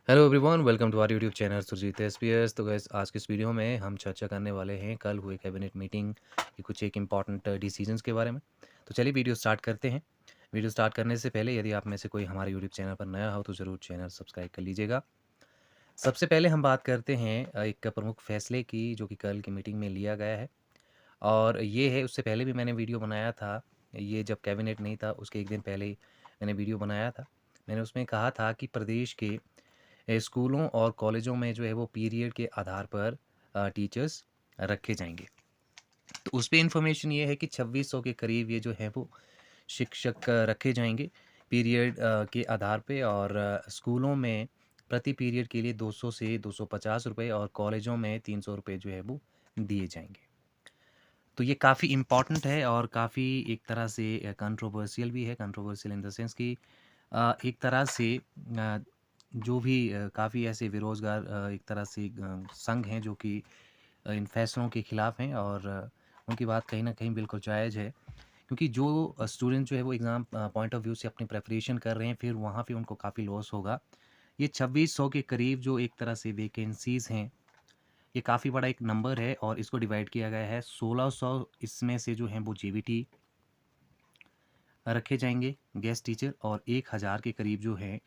Hello everyone, welcome to our YouTube channel Surjeet SPS. तो guys आज के इस वीडियो में हम चर्चा करने वाले हैं कल हुए कैबिनेट मीटिंग की कुछ एक इम्पॉर्टेंट डिसीजंस के बारे में। तो चलिए वीडियो स्टार्ट करते हैं। वीडियो स्टार्ट करने से पहले यदि आप में से कोई हमारे यूट्यूब चैनल पर नया हो तो ज़रूर चैनल सब्सक्राइब कर लीजिएगा। सबसे पहले हम बात करते हैं एक प्रमुख फैसले की जो कि कल की मीटिंग में लिया गया है। और ये है, उससे पहले भी मैंने वीडियो बनाया था। ये जब कैबिनेट नहीं था उसके एक दिन पहले ही मैंने वीडियो बनाया था। मैंने उसमें कहा था कि प्रदेश के स्कूलों और कॉलेजों में जो है वो पीरियड के आधार पर टीचर्स रखे जाएंगे। तो उस पे इन्फॉर्मेशन ये है कि 2600 के करीब ये जो है वो शिक्षक रखे जाएंगे पीरियड के आधार पे। और स्कूलों में प्रति पीरियड के लिए 200 से 250 रुपये और कॉलेजों में 300 रुपये जो है वो दिए जाएंगे। तो ये काफ़ी इम्पॉर्टेंट है और काफ़ी एक तरह से कंट्रोवर्शियल भी है। कंट्रोवर्शियल इन द सेंस कि एक तरह से जो भी काफ़ी ऐसे बेरोज़गार एक तरह से संघ हैं जो कि इन फैसलों के खिलाफ़ हैं। और उनकी बात कहीं न कहीं बिल्कुल जायज़ है, क्योंकि जो स्टूडेंट जो है वो एग्ज़ाम पॉइंट ऑफ व्यू से अपनी प्रिपरेशन कर रहे हैं, फिर वहाँ पे उनको काफ़ी लॉस होगा। ये 2600 के करीब जो एक तरह से वैकेंसीज़ हैं, ये काफ़ी बड़ा एक नंबर है और इसको डिवाइड किया गया है। 1600 इसमें से जो हैं वो जेबीटी रखे जाएँगे गेस्ट टीचर, और 1000 के करीब जो हैं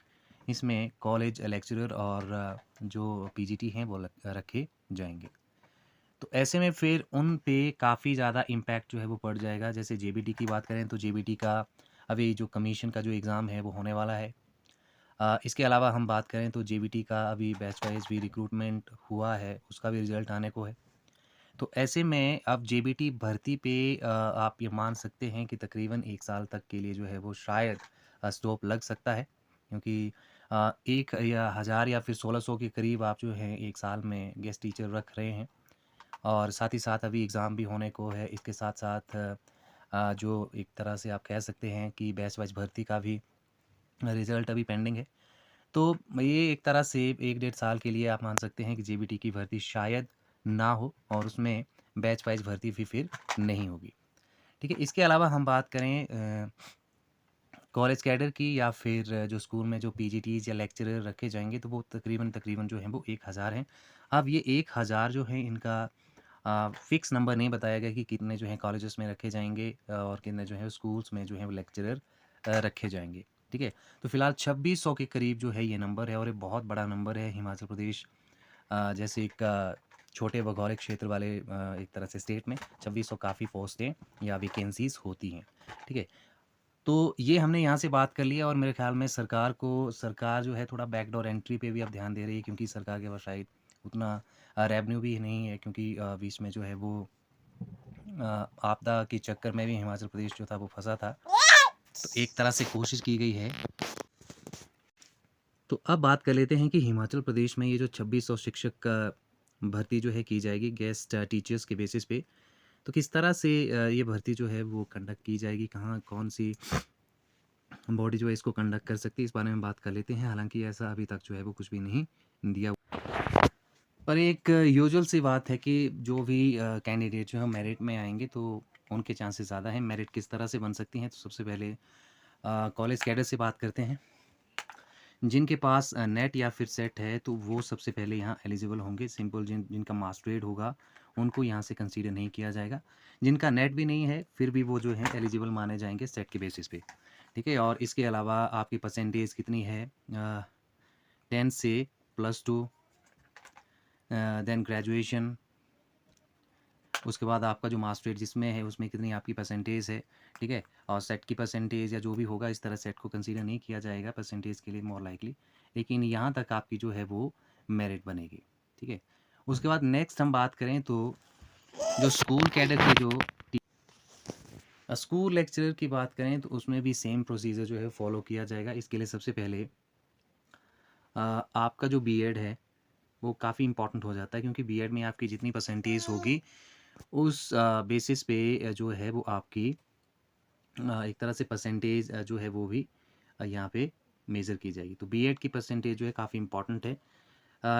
इसमें कॉलेज लेक्चरर और जो पीजीटी हैं वो रखे जाएंगे। तो ऐसे में फिर उन पे काफ़ी ज़्यादा इम्पैक्ट जो है वो पड़ जाएगा। जैसे जेबीटी की बात करें तो जेबीटी का अभी जो कमीशन का जो एग्ज़ाम है वो होने वाला है। इसके अलावा हम बात करें तो जेबीटी का अभी बैच वाइज भी रिक्रूटमेंट हुआ है, उसका भी रिज़ल्ट आने को है। तो ऐसे में अब जेबीटी भर्ती पे आप ये मान सकते हैं कि तकरीबन 1 साल तक के लिए जो है वो शायद स्टॉप लग सकता है, क्योंकि 1 या 1000 या फिर 1600 के करीब आप जो हैं 1 साल में गेस्ट टीचर रख रहे हैं। और साथ ही साथ अभी एग्ज़ाम भी होने को है। इसके साथ-साथ जो एक तरह से आप कह सकते हैं कि बैच वाइज़ भर्ती का भी रिज़ल्ट अभी पेंडिंग है। तो ये एक तरह से 1 डेढ़ साल के लिए आप मान सकते हैं कि जेबीटी की भर्ती शायद ना हो और उसमें बैच वाइज़ भर्ती भी फिर नहीं होगी। ठीक है? इसके अलावा हम बात करें कॉलेज कैडर की या फिर जो स्कूल में जो पीजीटीज़ या लेक्चरर रखे जाएँगे, तो वो तकरीबन जो हैं वो 1000 हैं। अब ये 1000 जो हैं इनका फ़िक्स नंबर नहीं बताया गया कि कितने जो हैं कॉलेजेस में रखे जाएँगे और कितने जो हैं स्कूल्स में जो हैं वो लेक्चरर रखे जाएँगे। ठीक है? तो फिलहाल 2600 के करीब जो है ये नंबर है और ये बहुत बड़ा नंबर है। हिमाचल प्रदेश जैसे एक छोटे भौगोलिक क्षेत्र वाले एक तरह से स्टेट में 2600 काफ़ी पोस्टें या वैकेंसीज़ होती हैं। ठीक है? तो ये हमने यहाँ से बात कर लिया और मेरे ख़्याल में सरकार जो है थोड़ा बैकडोर एंट्री पे भी अब ध्यान दे रही है, क्योंकि सरकार के पास शायद उतना रेवेन्यू भी नहीं है, क्योंकि बीच में जो है वो आपदा के चक्कर में भी हिमाचल प्रदेश जो था वो फँसा था। तो एक तरह से कोशिश की गई है। तो अब बात कर लेते हैं कि हिमाचल प्रदेश में ये जो 2600 शिक्षक का भर्ती जो है की जाएगी गेस्ट टीचर्स के बेसिस पे, तो किस तरह से ये भर्ती जो है वो कंडक्ट की जाएगी, कहाँ कौन-सी बॉडी जो है इसको कंडक्ट कर सकती है, इस बारे में बात कर लेते हैं। हालाँकि ऐसा अभी तक जो है वो कुछ भी नहीं दिया। पर एक यूजुअल सी बात है कि जो भी कैंडिडेट जो है मेरिट में आएँगे तो उनके चांसेस ज़्यादा हैं। मेरिट किस तरह से बन सकती हैं, तो सबसे पहले कॉलेज कैडर से बात करते हैं। जिनके पास नेट या फिर सेट है तो वो सबसे पहले यहाँ एलिजिबल होंगे। सिंपल जिनका मास्टरेट होगा उनको यहाँ से कंसीडर नहीं किया जाएगा। जिनका नेट भी नहीं है फिर भी वो जो है एलिजिबल माने जाएँगे सेट के बेसिस पे। ठीक है? और इसके अलावा आपकी परसेंटेज कितनी है 10 से +2 देन ग्रेजुएशन, उसके बाद आपका जो मास्टरेट जिसमें है उसमें कितनी आपकी परसेंटेज है। ठीक है? और सेट की परसेंटेज या जो भी होगा, इस तरह सेट को कंसीडर नहीं किया जाएगा परसेंटेज के लिए मोर लाइकली। लेकिन यहाँ तक आपकी जो है वो मेरिट बनेगी। ठीक है? उसके बाद नेक्स्ट हम बात करें तो जो स्कूल कैडर के जो स्कूल लेक्चरर की बात करें तो उसमें भी सेम प्रोसीजर जो है फ़ॉलो किया जाएगा। इसके लिए सबसे पहले आपका जो बीएड है वो काफ़ी इम्पोर्टेंट हो जाता है, क्योंकि बीएड में आपकी जितनी परसेंटेज होगी उस बेसिस पे जो है वो आपकी एक तरह से परसेंटेज जो है वो भी यहाँ पे मेज़र की जाएगी। तो बीएड की परसेंटेज जो है काफ़ी इम्पोर्टेंट है।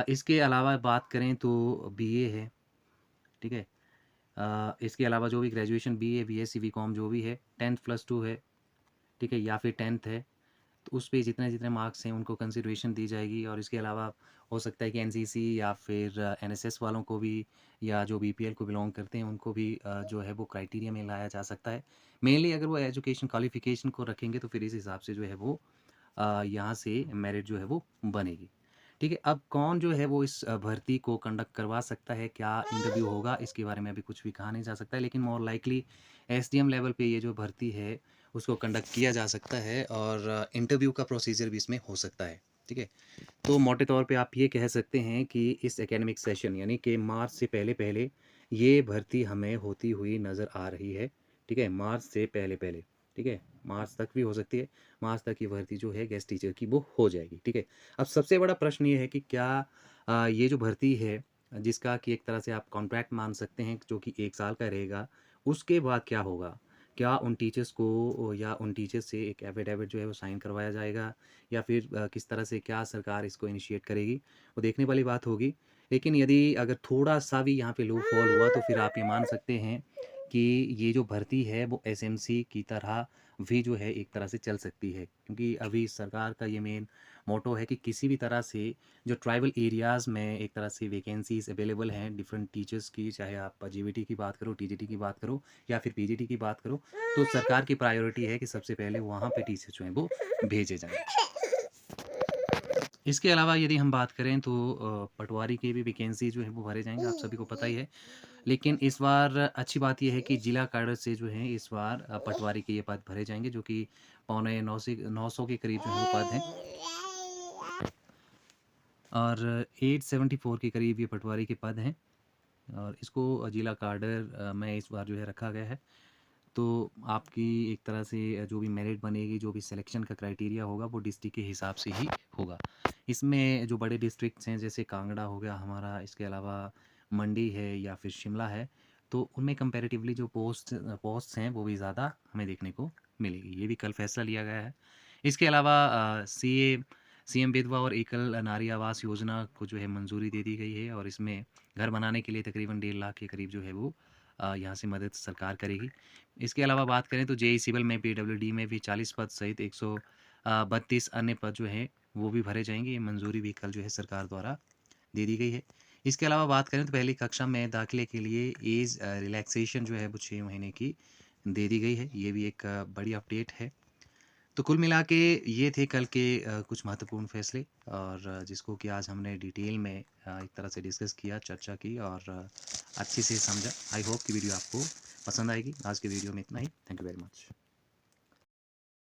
इसके अलावा बात करें तो बीए है। ठीक है? इसके अलावा जो भी ग्रेजुएशन बीए, बीएससी, बीकॉम जो भी है 10th +2 है। ठीक है? या फिर 10th है। तो उस पे जितने-जितने मार्क्स हैं उनको कंसिडरेशन दी जाएगी और इसके अलावा हो सकता है कि एनसीसी या फिर एनएसएस वालों को भी या जो बीपीएल को बिलॉन्ग करते हैं उनको भी जो है वो क्राइटेरिया में लाया जा सकता है। मेनली अगर वो एजुकेशन क्वालिफ़िकेशन को रखेंगे तो फिर इस हिसाब से जो है वो यहाँ से मेरिट जो है वो बनेगी। ठीक है, अब कौन जो है वो इस भर्ती को कंडक्ट करवा सकता है, क्या इंटरव्यू होगा, इसके बारे में अभी कुछ भी कहा नहीं जा सकता है, लेकिन मोर लाइकली एसडीएम लेवल पे ये जो भर्ती है, उसको कंडक्ट किया जा सकता है और इंटरव्यू का प्रोसीजर भी इसमें हो सकता है। ठीक है? तो मोटे तौर पे आप ये कह सकते हैं कि इस एकेडमिक सेशन यानी कि मार्च से पहले-पहले ये भर्ती हमें होती हुई नज़र आ रही है। ठीक है? मार्च से पहले-पहले, ठीक है? मार्च तक भी हो सकती है, मार्च तक ये भर्ती जो है गेस्ट टीचर की वो हो जाएगी। ठीक है? अब सबसे बड़ा प्रश्न ये है कि क्या ये जो भर्ती है, जिसका कि एक तरह से आप कॉन्ट्रैक्ट मान सकते हैं जो कि 1 साल का रहेगा, उसके बाद क्या होगा? क्या उन टीचर्स को या उन टीचर्स से एक एफिडेविट जो है वो साइन करवाया जाएगा या फिर किस तरह से क्या सरकार इसको इनिशिएट करेगी, वो देखने वाली बात होगी। लेकिन यदि अगर थोड़ा-सा भी यहाँ पे लूप होल हुआ तो फिर आप ये मान सकते हैं कि ये जो भर्ती है वो एसएमसी की तरह भी जो है एक तरह से चल सकती है। क्योंकि अभी सरकार का ये मेन मोटो है कि किसी भी तरह से जो ट्राइबल एरियाज़ में एक तरह से वैकेंसीज़ अवेलेबल हैं डिफरेंट टीचर्स की, चाहे आप जीबीटी की बात करो, टीजीटी की बात करो या फिर पीजीटी की बात करो, तो सरकार की प्रायोरिटी है कि सबसे पहले वहाँ पे टीचर्स जो हैं वो भेजे जाएँ। इसके अलावा यदि हम बात करें तो पटवारी की भी वैकेंसी जो है वो भरे जाएँगे, आप सभी को पता ही है। लेकिन इस बार अच्छी बात ये है कि जिला कैडर से जो है इस बार पटवारी के ये पद भरे जाएँगे जो कि पौने 900 के करीब जो है वो पद हैं और 874 के करीब ये पटवारी के पद हैं और इसको जिला कैडर में इस बार जो है रखा गया है। तो आपकी एक तरह से जो भी मेरिट बनेगी, जो भी सिलेक्शन का क्राइटेरिया होगा वो डिस्ट्रिक्ट के हिसाब से ही होगा। इसमें जो बड़े डिस्ट्रिक्ट्स हैं जैसे कांगड़ा हो गया हमारा, इसके अलावा मंडी है या फिर शिमला है, तो उनमें कंपैरेटिवली जो पोस्ट्स हैं वो भी ज़्यादा हमें देखने को मिलेगी। ये भी कल फैसला लिया गया है। इसके अलावा सीएम विधवा और एकल नारी आवास योजना को जो है मंजूरी दे दी गई है और इसमें घर बनाने के लिए तकरीबन 1.5 लाख के करीब जो है वो यहाँ से मदद सरकार करेगी। इसके अलावा बात करें तो जेईई सिविल में पीडब्ल्यूडी में भी 40 पद सहित 132 अन्य पद जो हैं वो भी भरे जाएँगे। ये मंजूरी भी कल जो है सरकार द्वारा दे दी गई है। इसके अलावा बात करें तो पहली कक्षा में दाखिले के लिए एज रिलैक्सेशन जो है वो 6 महीने की दे दी गई है। ये भी एक बड़ी अपडेट है। तो कुल मिला के ये थे कल के कुछ महत्वपूर्ण फैसले और जिसको कि आज हमने डिटेल में एक तरह से डिस्कस किया, चर्चा की और अच्छे से समझा। आई होप कि वीडियो आपको पसंद आएगी। आज के वीडियो में इतना ही। Thank you very much.